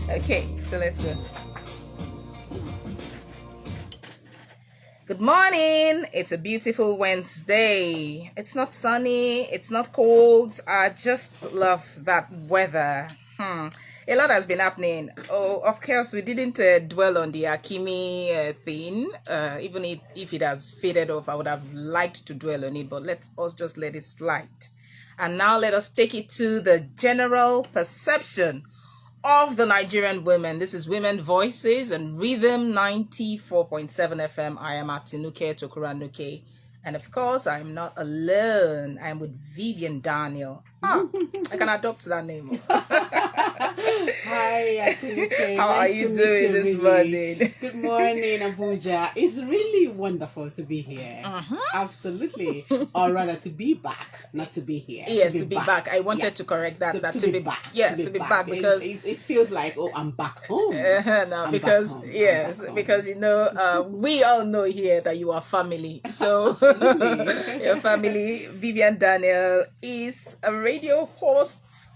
Okay, so let's go. Good morning. It's a beautiful Wednesday. It's not sunny. It's not cold. I just love that weather. A lot has been happening. Oh, of course, we didn't dwell on the Akimi thing. Even if it has faded off, I would have liked to dwell on it, but let us just let it slide. And now let us take it to the general perception of the Nigerian women. This is Women Voices and Rhythm 94.7 FM. I am Atinuke Nukay. And of course, I'm not alone. I'm with Vivian Daniel. I can adopt that name. Hi, Atinuke. How are you doing this morning? Good morning, Abuja. It's really wonderful to be here. Absolutely. Or rather, to be back, not to be here. Yes, to be back. I wanted to correct that. To be back. Yes, to be back because it feels like, oh, I'm back home. Because you know, we all know here that you are family. So your family. Vivian Daniel is a radio host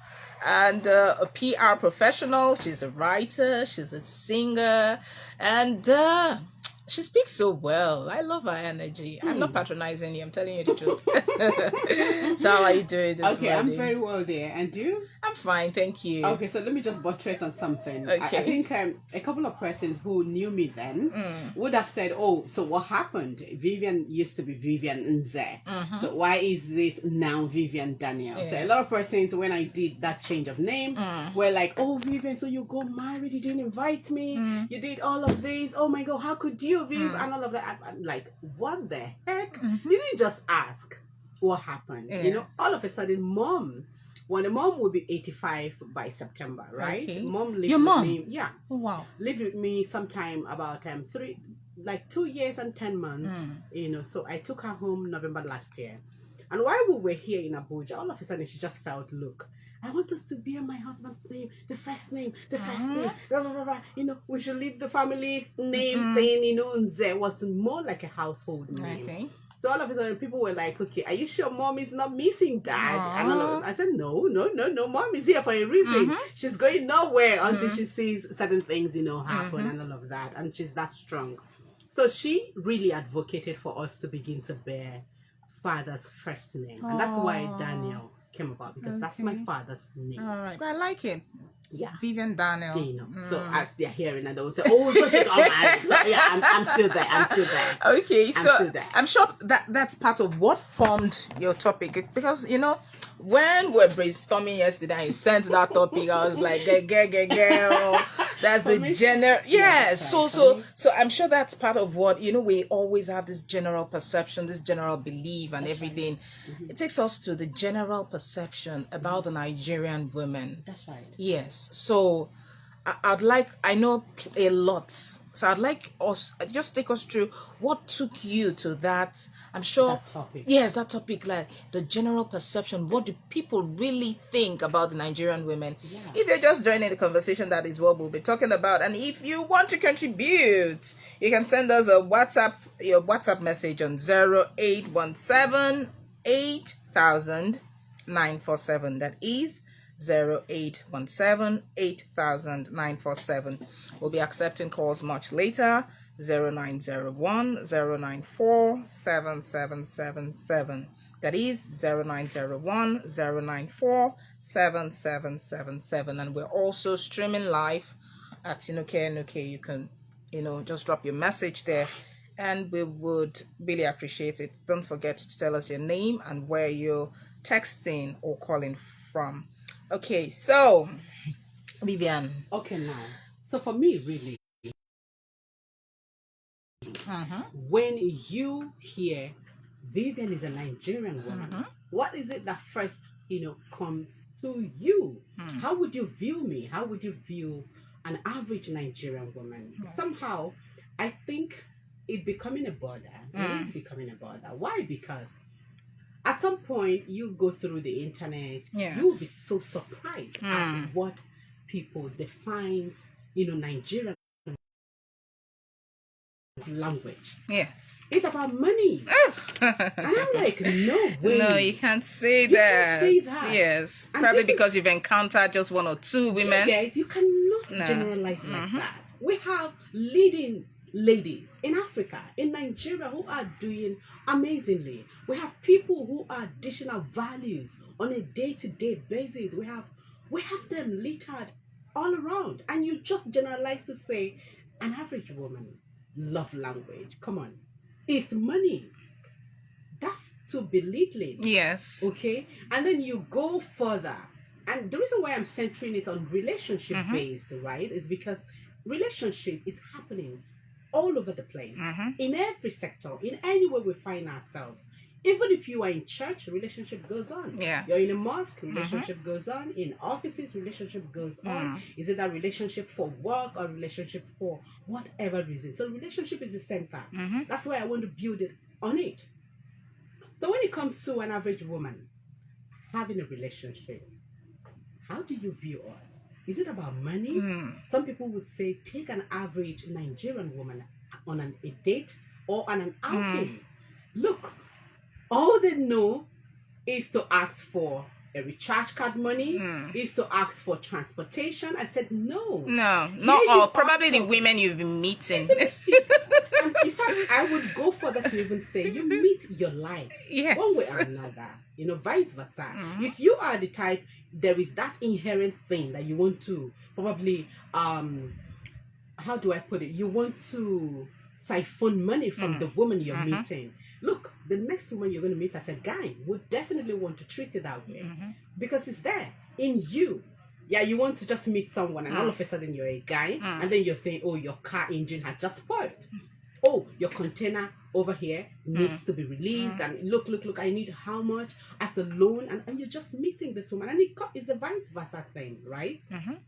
and a PR professional. She's a writer, she's a singer, and she speaks so well. I love her energy. I'm not patronizing you, I'm telling you the truth. So how are you doing this morning? I'm very well there. And you? I'm fine, thank you. Okay, so let me just buttress on something. Okay. I think a couple of persons who knew me then would have said, oh, so what happened? Vivian used to be Vivian Nze. So why is it now Vivian Daniel? Yes. So a lot of persons, when I did that change of name, were like, oh, Vivian, so you got married, you didn't invite me, you did all of this, oh my God, how could you, Viv, and all of that. I'm like, what the heck? You didn't just ask what happened. Yes. You know, all of a sudden, when a mom will be 85 by September, right? Okay. Mom lived Your with mom? me. Yeah. Oh, wow. Lived with me sometime about 2 years and 10 months. You know, so I took her home November last year. And while we were here in Abuja, all of a sudden she just felt, look, I want us to bear my husband's name, the first name, blah, blah, blah, blah. You know, we should leave the family name thing, you know, Nze was more like a household name. Okay. So all of a sudden people were like, okay, are you sure mom is not missing dad? And I said, no, mom is here for a reason. She's going nowhere until she sees certain things, you know, happen and all of that. And she's that strong. So she really advocated for us to begin to bear father's first name. And that's why Daniel came about, because that's my father's name. All right. I like it. Yeah. Vivian Daniel. So as they're hearing and they'll say, oh, so she got married. So yeah, I'm still there. Okay, I'm sure that's part of what formed your topic, because you know, when we were brainstorming yesterday, I sent that topic. I was like, girl, that's the general. Yeah. So I'm sure that's part of what, you know, we always have this general perception, this general belief, and everything. Right. It takes us to the general perception about the Nigerian women. That's right. Yes. So I know a lot. So I'd like us, just take us through what took you to that. I'm sure. That topic. Yes, that topic, like the general perception. What do people really think about the Nigerian women? Yeah. If you're just joining the conversation, that is what we'll be talking about. And if you want to contribute, you can send us your WhatsApp message on 0817 8000 947. That is 0817 8000 947. We'll be accepting calls much later. 0901 094 7777. That is 0901 094 7777. And we're also streaming live at Atinuke Nukay. You can, you know, just drop your message there, and we would really appreciate it. Don't forget to tell us your name and where you're texting or calling from. Okay, so Vivian. Okay, now. So for me, really, when you hear Vivian is a Nigerian woman, what is it that first, you know, comes to you? How would you view me? How would you view an average Nigerian woman? Somehow, I think it's becoming a border. It is becoming a border. Why? Because at some point, you go through the internet, you'll be so surprised at what people defines, you know, Nigerian language. Yes. It's about money. And I'm like, no way. No, you can't say you that. Can't say that. Yes. And probably because you've encountered just one or two women. You cannot not generalize like that. We have leading ladies in Africa, in Nigeria, who are doing amazingly. We have people who are dishing out values on a day-to-day basis. We have them littered all around. And you just generalize to say an average woman love language. Come on. It's money. That's too belittling. Yes. Okay? And then you go further. And the reason why I'm centering it on relationship based, right, is because relationship is happening all over the place, in every sector, in any way we find ourselves. Even if you are in church, relationship goes on. Yeah. You're in a mosque, relationship goes on. In offices, relationship goes on. Is it a relationship for work or relationship for whatever reason? So relationship is the center. That's why I want to build it on it. So when it comes to an average woman having a relationship, how do you view us? Is it about money? Some people would say take an average Nigerian woman on a date or on an outing. Look, all they know is to ask for a recharge card money, is to ask for transportation. I said, no. No, not all. Probably the women you've been meeting. And in fact, I would go further to even say you meet your likes. Yes. One way or another. Vice versa. If you are the type, there is that inherent thing that you want to probably, how do I put it? You want to siphon money from the woman you're meeting. Look, the next woman you're going to meet as a guy would definitely want to treat it that way because it's there in you. Yeah, you want to just meet someone and all of a sudden you're a guy and then you're saying, oh, your car engine has just spoiled. Oh, your container over here needs to be released and look, I need how much as a loan, and you're just meeting this woman, and it's a vice versa thing, right?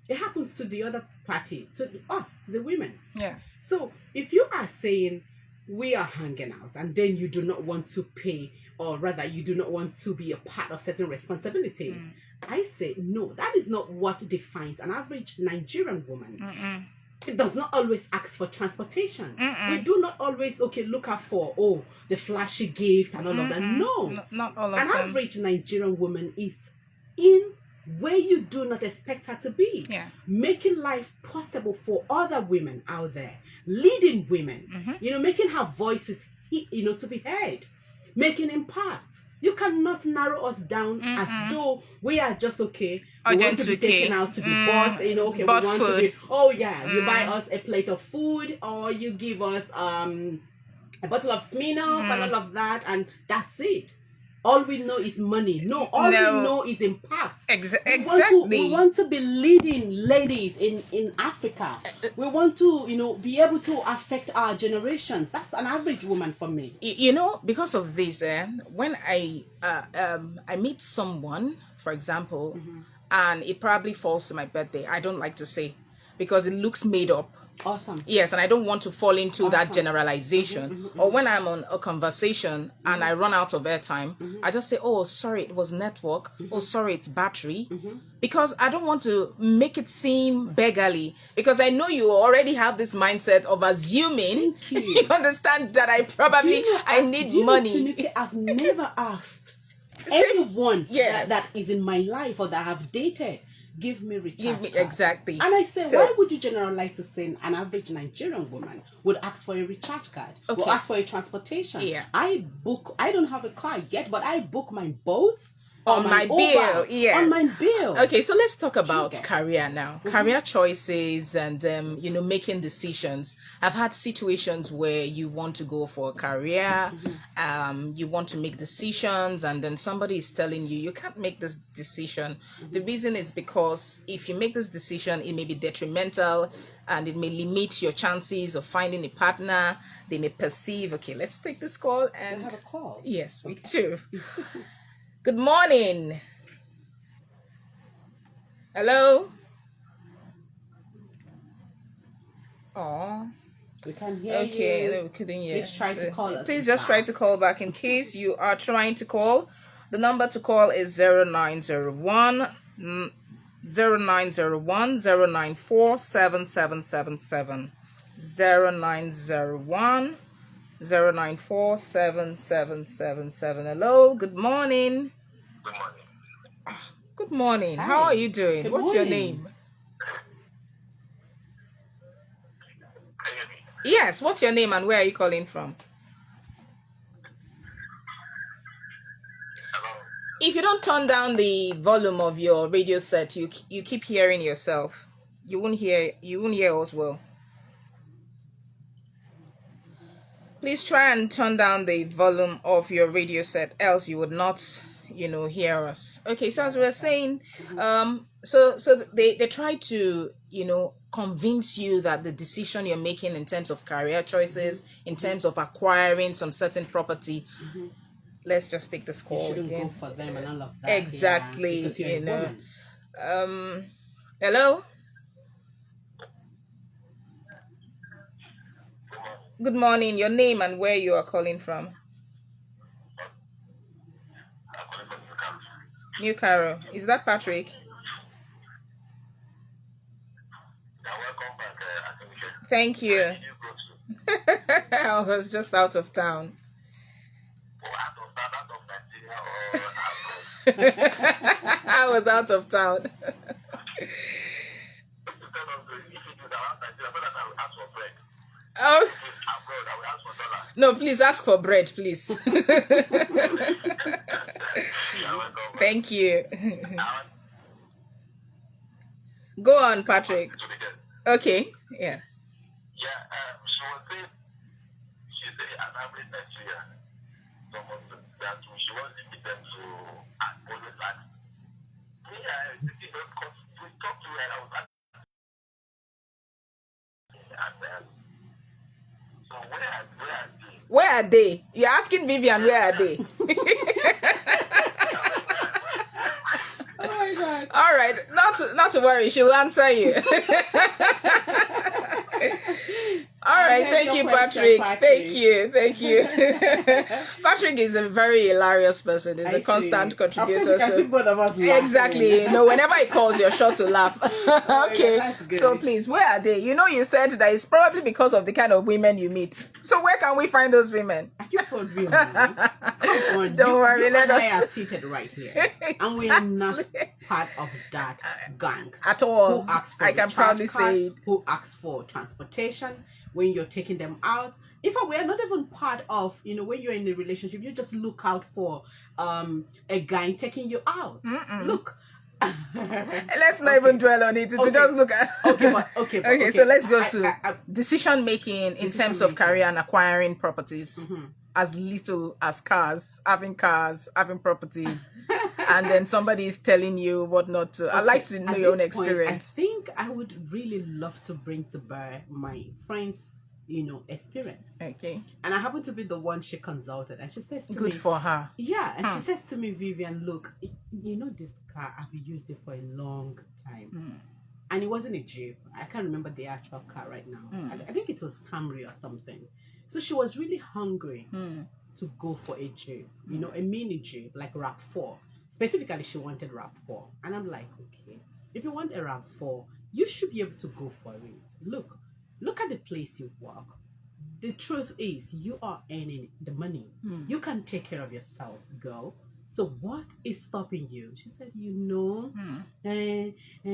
It happens to the other party, to us, to the women. Yes. So if you are saying we are hanging out and then you do not want to pay, or rather you do not want to be a part of certain responsibilities, I say no, that is not what defines an average Nigerian woman. It does not always ask for transportation. We do not always look out for the flashy gifts and all of that. No, not all of an them. average Nigerian woman is in where you do not expect her to be, making life possible for other women out there, leading women, making her voices to be heard, making impact. You cannot narrow us down as though we are just we want to be taken out to be bought, we want food. to be, you buy us a plate of food, or you give us a bottle of Smirnoff and all of that, and that's it. All we know is money. No, all we know is impact. Exactly. We want to be leading ladies in Africa. We want to, be able to affect our generations. That's an average woman for me. Because of this, when I meet someone, for example, and it probably falls to my birthday, I don't like to say, because it looks made up. Awesome. Yes, and I don't want to fall into that generalization. Or when I'm on a conversation and I run out of airtime, I just say, oh, sorry, it was network. Oh, sorry, it's battery. Because I don't want to make it seem beggarly. Because I know you already have this mindset of assuming you understand that I probably I need money. Atinuke, I've never asked anyone that is in my life or that I have dated, give me recharge card. Exactly. And I say, why would you generalize to say an average Nigerian woman would ask for a recharge card, will ask for a transportation? I don't have a car yet, but I book my boat on my bill. Yes. On my bill. Okay, so let's talk about career now. Career choices and making decisions. I've had situations where you want to go for a career, you want to make decisions, and then somebody is telling you can't make this decision. The reason is because if you make this decision, it may be detrimental and it may limit your chances of finding a partner. They may perceive, let's take this call and have a call. Yes, we do. Good morning. Hello? Oh. We can't hear you. Okay, we couldn't hear. Please try to call us. Please just try to call back in case you are trying to call. The number to call is 0901 094 7777. 0901 094 7777. Hello, good morning. Good morning. Good morning. Hi. How are you doing? Good What's your morning. name? Yes, what's your name and where are you calling from? If you don't turn down the volume of your radio set, you keep hearing yourself. You won't hear us well. Please try and turn down the volume of your radio set, else you would not, hear us. Okay, so as we were saying, so they try to, convince you that the decision you're making in terms of career choices, in terms of acquiring some certain property, let's just take this call. You shouldn't go for them and all of that. Exactly, because you're a woman. Hello. Good morning. Your name and where you are calling from? New Caro. Is that Patrick? Thank you. I was just out of town. I was out of town. Oh. No, please ask for bread, please. Thank you. Go on, Patrick. Okay. Yes. Where are they? You're asking Vivian, where are they? Oh my God. All right, not to worry, she'll answer you. All right, thank you, Patrick. Thank you. Patrick is a very hilarious person. He's a constant contributor. So both of us exactly. Whenever he calls, you're sure to laugh. Okay, yeah, so please, where are they? You said that it's probably because of the kind of women you meet. So where can we find those women? Are you for real? Come on. Don't worry, let us. I are seated right here, and we are not part of that gang at all. Who asks for I can proudly say it. Who asks for transportation when you're taking them out? In fact, we are not even part of, when you're in a relationship, you just look out for a guy taking you out. Look. Let's not even dwell on it. Okay. Just look at. Okay. So let's go to decision making in terms of career and acquiring properties. As little as cars, having properties, and then somebody is telling you what not to. I'd like to know your own experience. I think I would really love to bring to bear my friend's, experience. Okay. And I happen to be the one she consulted, and she says to me, good for her. Yeah, and she says to me, Vivian, look, this car, I've used it for a long time. And it wasn't a Jeep. I can't remember the actual car right now. I think it was Camry or something. So she was really hungry to go for a Jeep, a mini Jeep, like RAV4. Specifically, she wanted RAV4. And I'm like, okay, if you want a RAV4, you should be able to go for it. Look at the place you work. The truth is, you are earning the money. You can take care of yourself, girl. So what is stopping you? She said,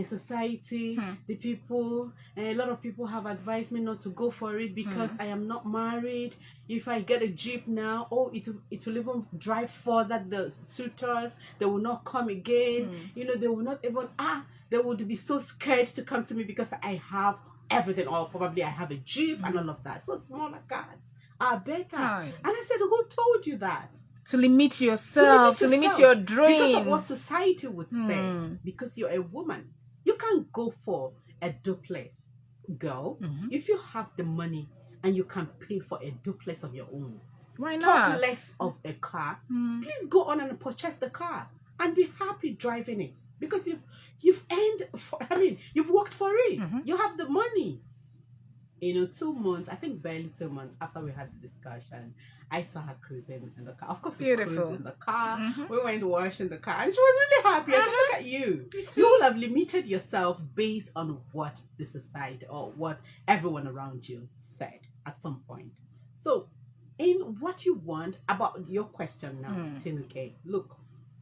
society, the people, a lot of people have advised me not to go for it because I am not married. If I get a Jeep now, it will even drive further the suitors. They will not come again. They will not even, they would be so scared to come to me because I have everything, or probably I have a Jeep and all of that. So smaller cars are better. And I said, who told you that? To limit yourself, to limit your dreams. Because of what society would say. Because you're a woman. You can't go for a duplex, girl. If you have the money and you can pay for a duplex of your own. Why not? Talk less of a car. Please go on and purchase the car and be happy driving it. Because you've earned, you've worked for it. You have the money. 2 months, I think barely 2 months after we had the discussion, I saw her cruising in the car. Of course, we cruised in the car. We went washing the car, and she was really happy. I said, look at you. You will have limited yourself based on what the society or what everyone around you said at some point. So, in what you want, about your question now, Atinuke, look,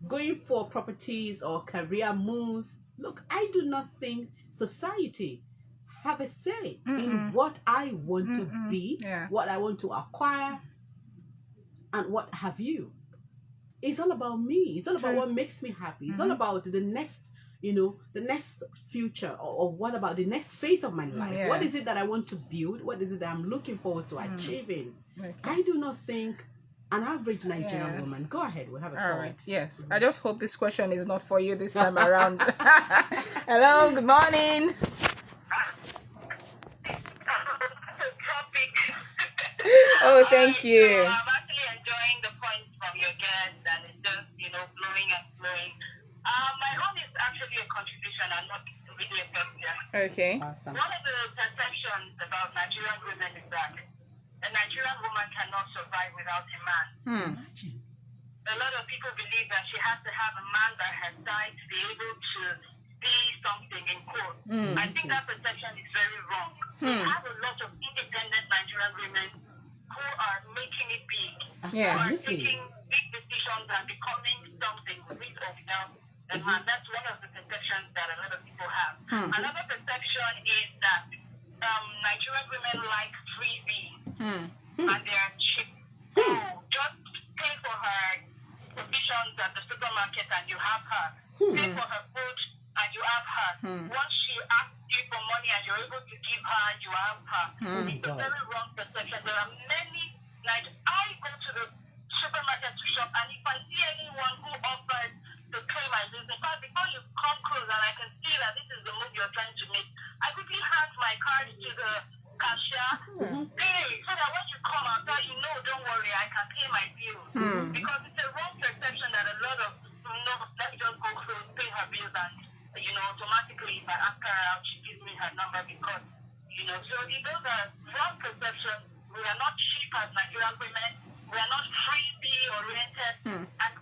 going for properties or career moves, look, I do not think society have a say in what I want to be, what I want to acquire, and what have you. It's all about me. It's all about what makes me happy. It's all about the next, the next future, or what about the next phase of my life? What is it that I want to build? What is it that I'm looking forward to achieving? Okay. I do not think an average Nigerian woman. Go ahead, we'll have a call. All right, yes. I just hope this question is not for you this time around. Hello, good morning. Oh, thank you. I'm actually enjoying the points from your guest, and it's just, flowing and flowing. My own is actually a contribution and not really a question. Okay. Awesome. One of the perceptions about Nigerian women is that a Nigerian woman cannot survive without a man. A lot of people believe that she has to have a man by her side to be able to be something in quotes. I think that perception is very wrong. We have a lot of independent Nigerian women who are making it big, who are taking big decisions and becoming something with or without a man. That's one of the perceptions that a lot of people have. Another perception is that Nigerian women like freebies and they are cheap. So just pay for her provisions at the supermarket and you have her. Pay for her food and you have her. Once she asks you for money and you're able to give her, you have her. It's a very wrong perception. There are many, like I go to the supermarket to shop, and if I see anyone who offers to pay my bills, in fact, before you come close and I can see that this is the move you're trying to make, I quickly hand my card to the cashier, pay, so that when you come out, you know, don't worry, I can pay my bills. Because it's a wrong perception that a lot of, let me just go close, pay her bills, and, automatically if I ask her out, she gives me her number because, so those are wrong perceptions. We are not cheap as Nigerian women. We are not freebie oriented, and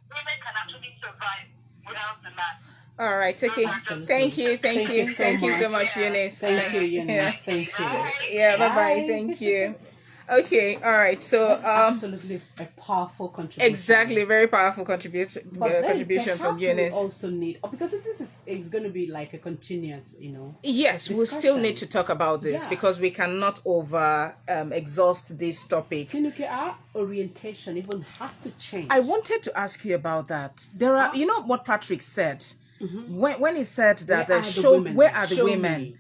women can actually survive without the man. All right, okay. Thank you so much, Eunice. Thank you, Eunice. Thank you. Yeah, bye. Thank you. Okay, all right. So absolutely a powerful contribution. Exactly, very powerful contribution from Eunice. We also need, because this is going to be like a continuous, Yes, we'll still need to talk about this because we cannot over exhaust this topic. Atinuke, our orientation even has to change. I wanted to ask you about that. There are, what Patrick said when he said that where are the women?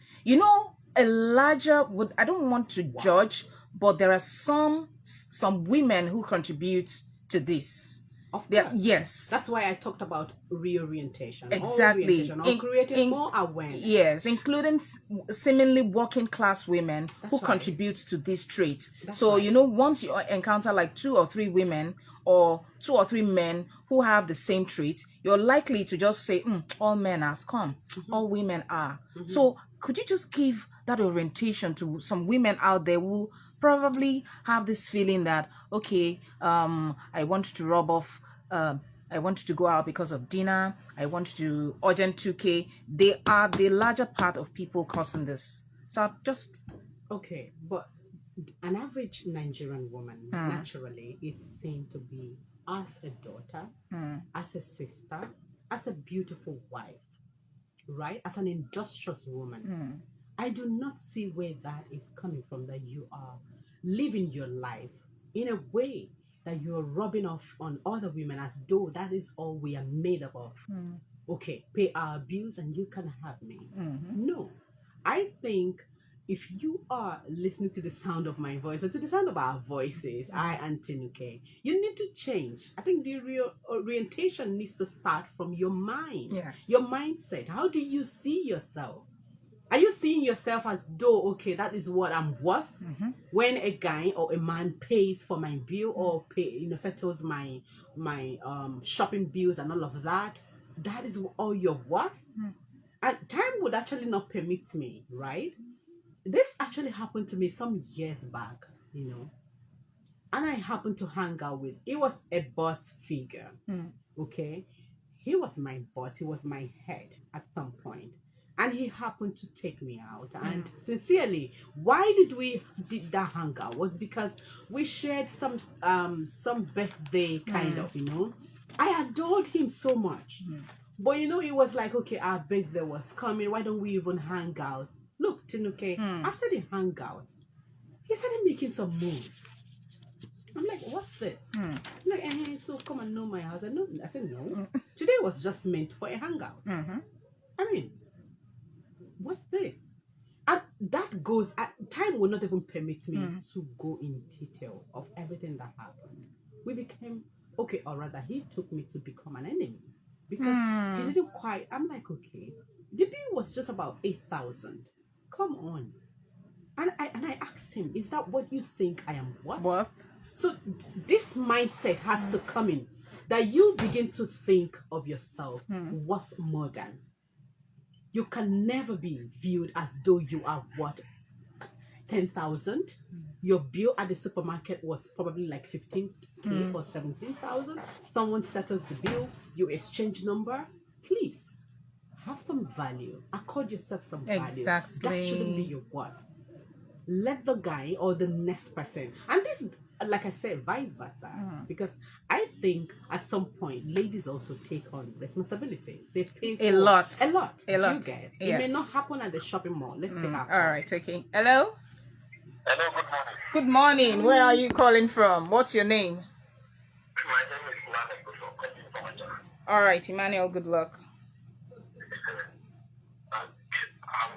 A larger I don't want to judge, but there are some women who contribute to this. Yes. That's why I talked about reorientation. Exactly. Or creating more awareness. Yes, including seemingly working class women who contribute to these traits. Once you encounter like 2 or 3 women or 2 or 3 men who have the same trait, you're likely to just say, all men are scum, all women are. So could you just give that orientation to some women out there who probably have this feeling that, okay, I want to rub off, I want to go out because of dinner, I want to urgent 2K. They are the larger part of people causing this. So just... Okay, but an average Nigerian woman naturally is seen to be as a daughter, as a sister, as a beautiful wife, right? As an industrious woman. I do not see where that is coming from, that you are living your life in a way that you are rubbing off on other women as though that is all we are made up of. Okay, pay our bills and you can have me. No, I think if you are listening to the sound of my voice or to the sound of our voices, I and Atinuke, you need to change. I think the real orientation needs to start from your mind, your mindset. How do you see yourself? Are you seeing yourself as though, okay, that is what I'm worth when a guy or a man pays for my bill or settles my shopping bills and all of that? That is all you're worth? And time would actually not permit me, right? This actually happened to me some years back, and I happened to hang out with, it was a boss figure, okay? He was my boss, he was my head at some point. And he happened to take me out. And sincerely, why did that hangout? Was because we shared some birthday kind of, I adored him so much. But it was like, okay, our birthday was coming. Why don't we even hang out? Look, Tinuke, after the hangout, he started making some moves. I'm like, what's this? Like, so come and know my house. I said, no. Today was just meant for a hangout. I mean, what's this? And that goes, time will not even permit me to go in detail of everything that happened. We became, okay, or rather, he took me to become an enemy. Because he didn't quite, I'm like, okay, the bill was just about 8,000. Come on. And I asked him, is that what you think I am worth? Worth? So this mindset has to come in, that you begin to think of yourself worth more than. You can never be viewed as though you are worth 10,000. Your bill at the supermarket was probably like 15K or 17,000. Someone settles the bill, you exchange number. Please have some value. Accord yourself some value. Exactly. That shouldn't be your worth. Let the guy or the next person, and this is, like I said, vice versa, because I think at some point ladies also take on responsibilities. They pay for a lot. Do you get? Yes. It may not happen at the shopping mall. Let's pick up. All right, okay. Hello? Hello, good morning. Good morning. Where are you calling from? What's your name? My name is Emmanuel from calling from Nigeria. All right, Emmanuel, good luck. I'm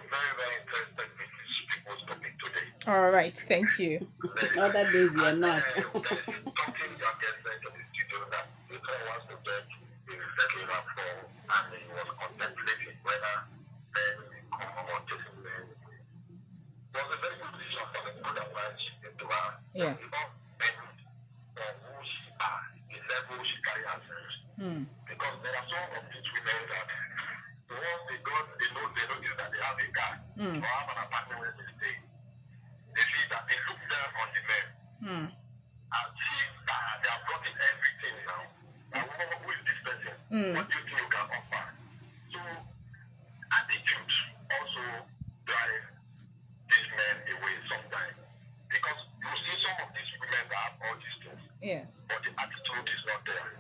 very, very interested in these people's topic today. All right, thank you. Other days you're not. There is something that gets into the studio that the guy wants to get in the settling up for, and he was contemplating whether men come on chasing men. There was a very good decision for the good and bad into her. Yeah. It's not men or who she are, the level she carry herself. Because there are some of these women that once they got, they notice that they have a guy or have an apartment where they stay. They see that they look down on the men and see that they are blocking everything now. And who is this person? What do you think you can offer? So attitude also drive these men away sometimes. Because you see some of these women that have all these things, Yes. but the attitude is not there.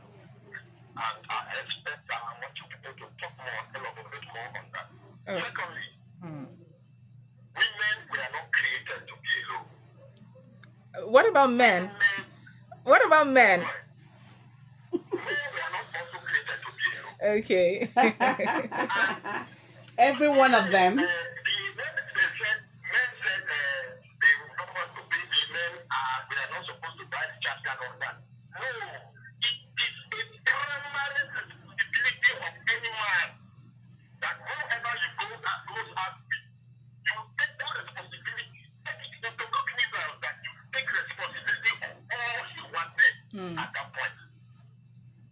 And I expect that I want you people to talk more, elaborate more on that. Secondly, women were not created to be alone. What about men? What about men? Men were not also created to be alone. Okay. Every one of them. Men said they will not want to be the men they are not supposed to buy the church and all that. No, it is a primary responsibility of any man that whoever you goes out with, you take that responsibility. Take it into cognizance that you take responsibility of all you wanted at that point.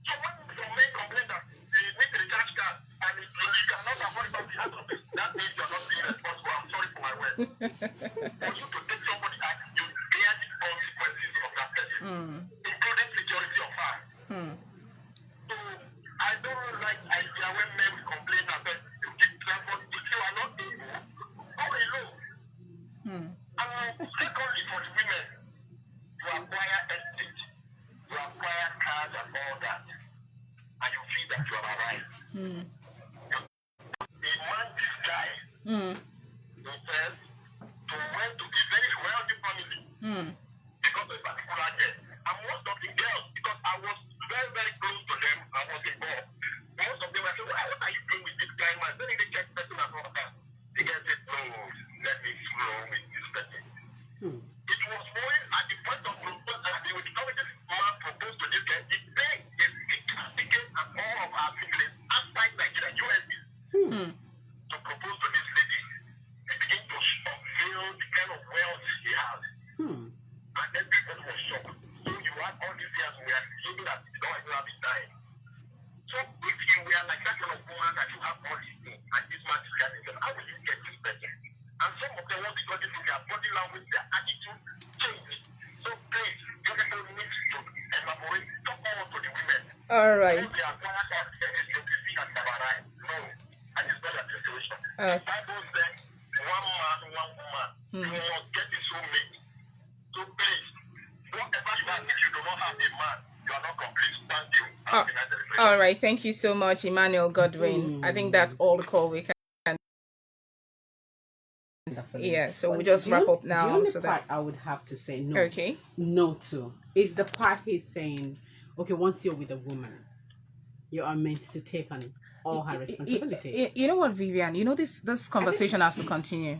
So when some men complain that they need the recharge card and you cannot afford it on behalf of it, that means you're not being responsible. I'm sorry for my words. For you to take somebody out, you bear the consequences of that person, including security of her. So I don't like idea when men will complain that you keep transport. If you are not able, go alone. And secondly, for the women, you acquire estate, you acquire cars and all that, and you feel that you are arrived. A man disguise himself to went to a very wealthy family because of a particular girl. And most of the girls, because I was very, very close to them, I was involved. Most of them were saying, what are you doing with this guy, man? Then they get person and all that. The girl said, no, let me flow with this person. It was when at the point of proposal, they would come with this man proposed to this girl. He begged a ticket and all of our siblings outside Nigeria, USA, to propose to this lady. He began to unveil the kind of wealth he has. And everybody was shocked. So you had all these years we are seeing that you don't even have a time. So if you were like that kind of woman that you have all these things, and this man is getting them, how will you get this person? And some of them want because this is their body language, their attitude change. So please, you people need to elaborate, talk more to the women. All right. They acquire that this and never arrive. No. And it's not a situation. The Bible says one man, one woman, you must get a soulmate. So please, whatever you have, if you do not have a man, you are not complete. Thank you. All right. Thank you so much, Emmanuel Godwin. I think that's all the call we can. Definitely. Yeah, so But we just wrap up the now. only So part that I would have to say no, okay. no to is the part he's saying, okay, once you're with a woman, you are meant to take on all her responsibilities. You know what, Vivian? You know this conversation has to continue.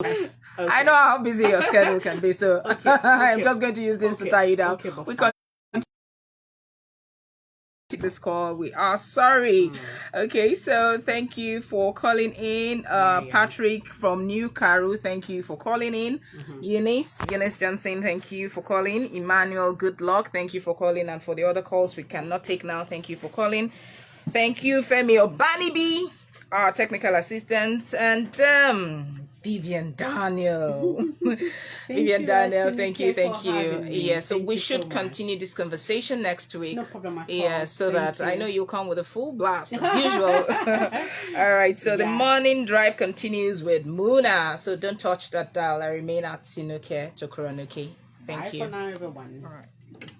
Yes. I know how busy your schedule can be, so I'm just going to use this to tie you down. Okay, We can take this call. We are sorry. Okay, so thank you for calling in. Patrick from New Caru, thank you for calling in. Eunice Johnson, thank you for calling. Emmanuel, good luck, thank you for calling. And for the other calls we cannot take now, thank you for calling. Thank you, Femi Obanibi, our technical assistant, and Vivian Daniel. Vivian Daniel, thank you. Yeah, so we should continue this conversation next week. No problem at all. Yeah, so Thank that I you. know you'll come with a full blast as usual. All right, so the morning drive continues with Muna. So don't touch that dial. I remain at Atinuke Nukay. Thank you. Bye for now, everyone. All right.